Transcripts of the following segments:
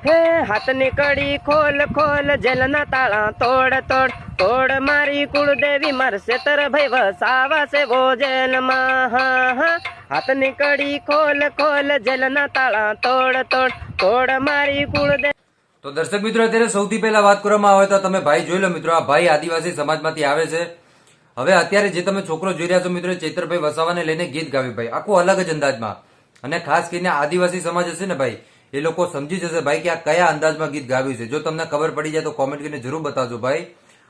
હે હાથની કડી ખોલ ખોલ જેલના તાળા તોડ તોડ તોડ મારી કુળદેવી મારશે તર ભાઈ વસાવા છે વો જેલમાં હા હા હાથની કડી ખોલ ખોલ જેલના તાળા તોડ તોડ તોડ મારી કુળદેવી. તો દર્શક મિત્રો, અત્યારે સૌથી પહેલા વાત કરવામાં આવે તો તમે ભાઈ જોઈ લો મિત્રો, આ ભાઈ આદિવાસી સમાજમાંથી આવે છે. હવે અત્યારે જે તમે છોકરો જોઈ રહ્યા છો મિત્રો, ચૈતરભાઈ વસાવાને લઈને ગીત ગાવ્યું ભાઈ, આખું અલગ જ અંદાજમાં. અને ખાસ કરીને આદિવાસી સમાજ હશે ને ભાઈ, એ લોકો સમજી જશે ભાઈ કે આ કયા અંદાજમાં ગીત ગાવ્યું છે. જો તમને ખબર પડી જાય તો કોમેન્ટ કરીને જરૂર બતાવજો ભાઈ.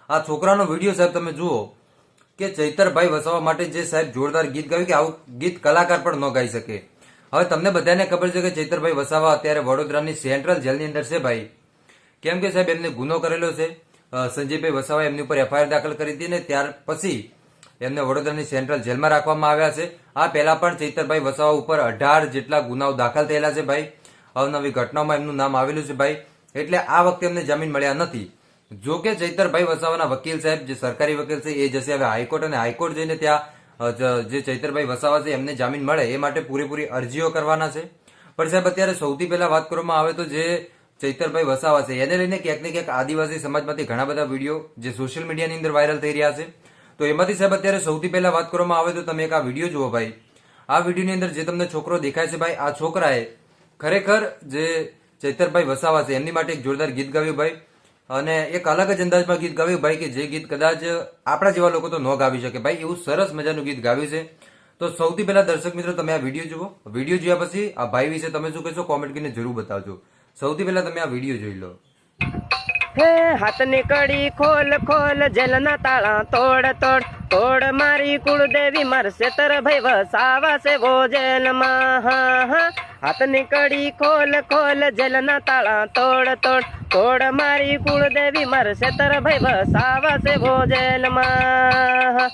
આ છોકરાનો વિડીયો સાહેબ તમે જુઓ કે ચૈતરભાઈ વસાવા માટે જે સાહેબ જોરદાર ગીત ગાયું કે આવું ગીત કલાકાર પણ ન ગાઈ શકે. હવે તમને બધાને ખબર છે કે ચૈતરભાઈ વસાવા અત્યારે વડોદરાની સેન્ટ્રલ જેલની અંદર છે ભાઈ. કેમ કે સાહેબ એમને ગુનો કરેલો છે. સંજયભાઈ વસાવાએ એમની ઉપર એફઆઈઆર દાખલ કરી હતી ને ત્યાર પછી એમને વડોદરાની સેન્ટ્રલ જેલમાં રાખવામાં આવ્યા છે. આ પહેલા પણ ચૈતરભાઈ વસાવા ઉપર 18 જેટલા ગુનાઓ દાખલ થયેલા છે ભાઈ. અવનવી ઘટનાઓમાં એમનું નામ આવેલું છે ભાઈ. એટલે આ વખતે એમને જામીન મળ્યા નથી. જો કે ચૈતરભાઈ વસાવાના વકીલ સાહેબ જે સરકારી વકીલ છે એ જશે હવે હાઈકોર્ટ, અને હાઈકોર્ટ જઈને ત્યાં જે ચૈતરભાઈ વસાવા છે એમને જામીન મળે એ માટે પૂરેપૂરી અરજીઓ કરવાના છે. પણ સાહેબ અત્યારે સૌથી પહેલા વાત કરવામાં આવે તો જે ચૈતરભાઈ વસાવા છે એને લઈને ક્યાંક ને ક્યાંક આદિવાસી સમાજમાંથી ઘણા બધા વિડીયો જે સોશિયલ મીડિયાની અંદર વાયરલ થઈ રહ્યા છે. તો એમાંથી સાહેબ અત્યારે સૌથી પહેલા વાત કરવામાં આવે તો તમે એક આ વિડીયો જુઓ ભાઈ. આ વિડીયોની અંદર જે તમને છોકરો દેખાય છે ભાઈ, આ છોકરાએ ખરેખર જે ચૈતરભાઈ વસાવા છે એમની માટે એક જોરદાર ગીત ગાવ્યું ભાઈ. અને એક અલગ જ અંદાજમાં ગીત ગાવ્યું ભાઈ કે જે ગીત કદાચ આપણા જેવા લોકો તો ન ગાવી શકે ભાઈ, એવું સરસ મજાનું ગીત ગાવ્યું છે. તો સૌથી પહેલા દર્શક મિત્રો તમે આ વિડીયો જુઓ. વિડીયો જોયા પછી આ ભાઈ વિશે તમે શું કહેશો કોમેન્ટ કરીને જરૂર બતાવજો. સૌથી પહેલા તમે આ વિડીયો જોઈ લો. હે હાથની કડી ખોલ ખોલ જેલના તાળા તોડ તોડ તોડ મારી કુળદેવી મારશે તર ભાઈ વસાવા છે વો જેલમાં હા હા હાથની કડી ખોલ ખોલ જેલના તાળા તોડ તોડ તોડ મારી કુળદેવી મારશે તર ભાઈ વસાવા છે વો જેલમાં.